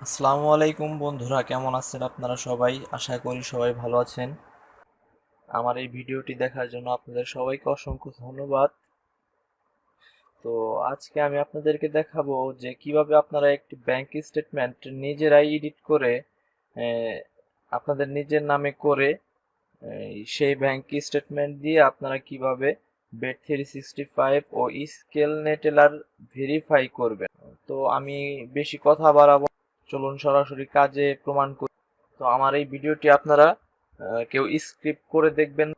আসসালামু আলাইকুম বন্ধুরা, কেমন আছেন আপনারা সবাই? আশা করি সবাই ভালো আছেন। আমার এই ভিডিওটি দেখার জন্য আপনাদের সবাইকে অসংখ্য ধন্যবাদ। তো আজকে আমি আপনাদেরকে দেখাবো যে কিভাবে আপনারা একটি ব্যাংক স্টেটমেন্ট নিজেরাই এডিট করে আহ, আপনাদের নিজের নামে করে সেই ব্যাংক স্টেটমেন্ট দিয়ে আপনারা কিভাবে বেড 365 ও স্কেল নেটেলার ভেরিফাই করবেন। তো আমি বেশি কথা বাড়াবো, চলুন সরাসরি কাজে প্রমাণ করি। তো আমার এই ভিডিওটি আপনারা কেউ স্ক্রিপ্ট করে দেখবেন,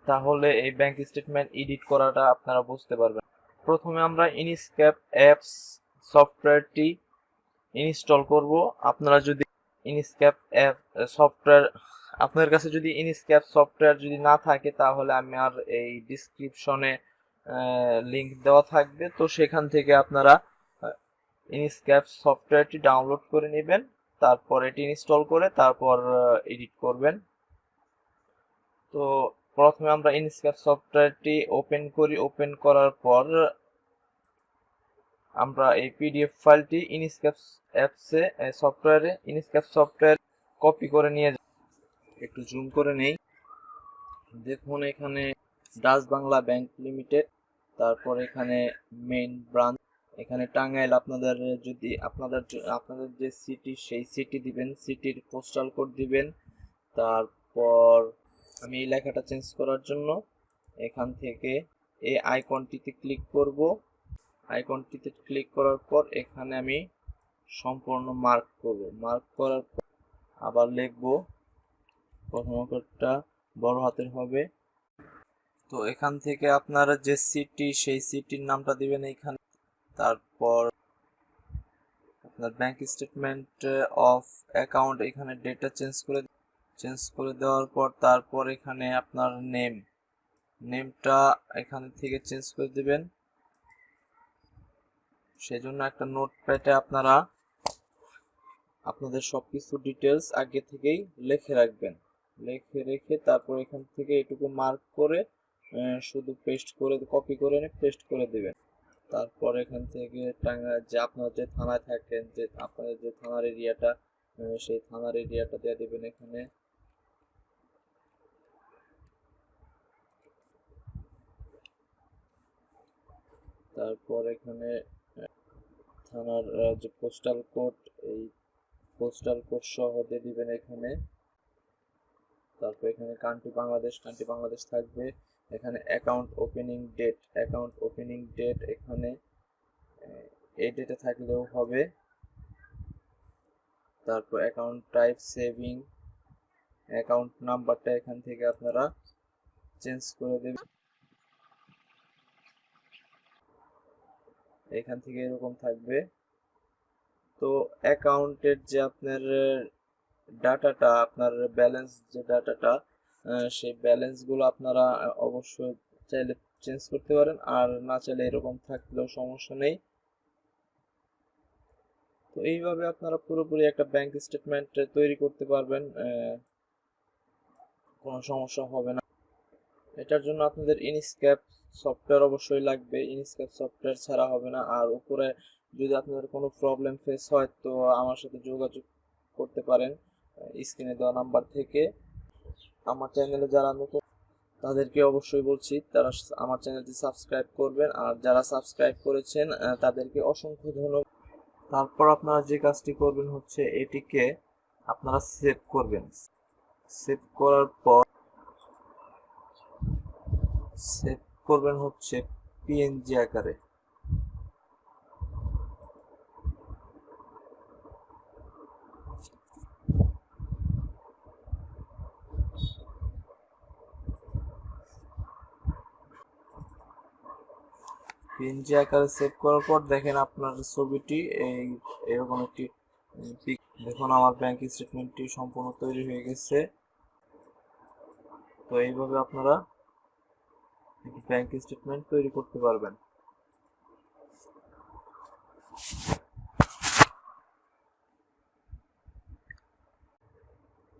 তাহলে এই ব্যাংক স্টেটমেন্ট এডিট করাটা আপনারা বুঝতে পারবেন। প্রথমে আমরা ইনস্ক্যাপ অ্যাপস সফটওয়্যারটি ইনস্টল করব। আপনারা যদি ইনস্ক্যাপ অ্যাপ সফটওয়্যার আপনার কাছে যদি ইনস্ক্যাপ সফটওয়্যার যদি না থাকে, তাহলে আমার এই ডিসক্রিপশনে লিংক দেওয়া থাকবে, তো সেখান থেকে আপনারা ইনস্ক্যাপ সফটওয়্যারটি ডাউনলোড করে নেবেন, তারপর এটি ইনস্টল করে তারপর এডিট করবেন। তো প্রথমে আমরা ইনস্ক্যাপ সফটওয়্যারটি ওপেন করি। ওপেন করার পর আমরা এই পিডিএফ ফাইলটি ইনস্ক্যাপ অ্যাপসে সফটওয়্যারে ইনস্ক্যাপ সফটওয়্যার কপি করে নিয়ে যাব। একটু জুম করে নেই, দেখুন এখানে ডাচ বাংলা ব্যাংক লিমিটেড, তারপর এখানে মেইন ব্রাঞ্চ, এখানে টাঙ্গাইল। আপনাদের যদি আপনাদের যে সিটি সেই সিটি দিবেন, সিটির পোস্টাল কোড দিবেন। তারপর আমি এই লেখাটা চেঞ্জ করার জন্য এখান থেকে এই আইকনটিতে ক্লিক করব। আইকনটিতে ক্লিক করার পর এখানে আমি সম্পূর্ণ মার্ক করব। মার্ক করার পর আবার লিখব, প্রথম অক্ষরটা বড় হাতের হবে। তো এখান থেকে আপনারা যে সিটি সেই সিটির নামটা দিবেন এখানে। তারপর আপনার ব্যাংক স্টেটমেন্ট অফ অ্যাকাউন্ট, এখানে ডেটা চেঞ্জ করে দেওয়ার পর তারপর এখানে আপনার নেমটা এখান থেকে চেঞ্জ করে দিবেন। সেজন্য একটা নোটপ্যাডে আপনারা আপনাদের সবকিছু ডিটেলস আগে থেকেই লিখে রাখবেন। লিখে রেখে তারপর এখান থেকে এটুকু মার্ক করে শুধু পেস্ট করে কপি করে পেস্ট করে দিবেন। তারপর এখান থেকে যে আপনার যে থানায় থাকেন, যে আপনাদের যে থানার এরিয়াটা, সেই থানার এরিয়াটা দিয়ে দিবেন এখানে। তারপর এখানে থানার যে পোস্টাল কোড, এই পোস্টাল কোড সহ দিয়ে দিবেন এখানে। তারপর এখানে কান্ট্রি বাংলাদেশ থাকবে। এখানে অ্যাকাউন্ট ওপেনিং ডেট এখানে এই ডেটে থাকলেও হবে। তারপর অ্যাকাউন্ট টাইপ সেভিং, অ্যাকাউন্ট নাম্বারটা এখান থেকে আপনারা চেঞ্জ করে দেবেন। এখান থেকে এরকম থাকবে। তো অ্যাকাউন্টের যে আপনার ডাটাটা, আপনার ব্যালেন্স যে ডাটাটা, সেই ব্যালেন্সগুলো আপনারা অবশ্যই চাইলে চেঞ্জ করতে পারেন, আর না চাইলে এরকম থাকলেও সমস্যা নেই। তো এইভাবে আপনারা পুরোপুরি একটা ব্যাংক স্টেটমেন্ট তৈরি করতে পারবেন, কোনো সমস্যা হবে না। এটার জন্য আপনাদের ইনস্ক্যাপ সফটওয়্যার অবশ্যই লাগবে, ইনস্ক্যাপ সফটওয়্যার ছাড়া হবে না। আর উপরে যদি আপনাদের কোনো প্রবলেম ফেস হয়, তো আমার সাথে যোগাযোগ করতে পারেন স্ক্রিনে দেওয়া নাম্বার থেকে। আমার চ্যানেলে যারা নতুন তাদেরকে অবশ্যই বলছি তারা আমার চ্যানেলটি সাবস্ক্রাইব করবেন, আর যারা সাবস্ক্রাইব করেছেন তাদেরকে অসংখ্য ধন্যবাদ। তারপর আপনারা যে কাজটি করবেন হচ্ছে এটিকে আপনারা সেভ করবেন। সেভ করার পর সেভ করবেন হচ্ছে পিএনজি আকারে। পিএনজি আকারে সেভ করার পর দেখেন আপনার ছবিটি এরকম একটি পিক। দেখুন আমার ব্যাংক স্টেটমেন্টটি সম্পূর্ণ তৈরি হয়ে গেছে। তো এইভাবে আপনারা একটি ব্যাংক স্টেটমেন্ট তৈরি করতে পারবেন।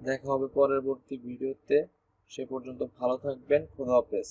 দেখা হবে পরবর্তী ভিডিওতে, সে পর্যন্ত ভালো থাকবেন। খোদা হাফেজ।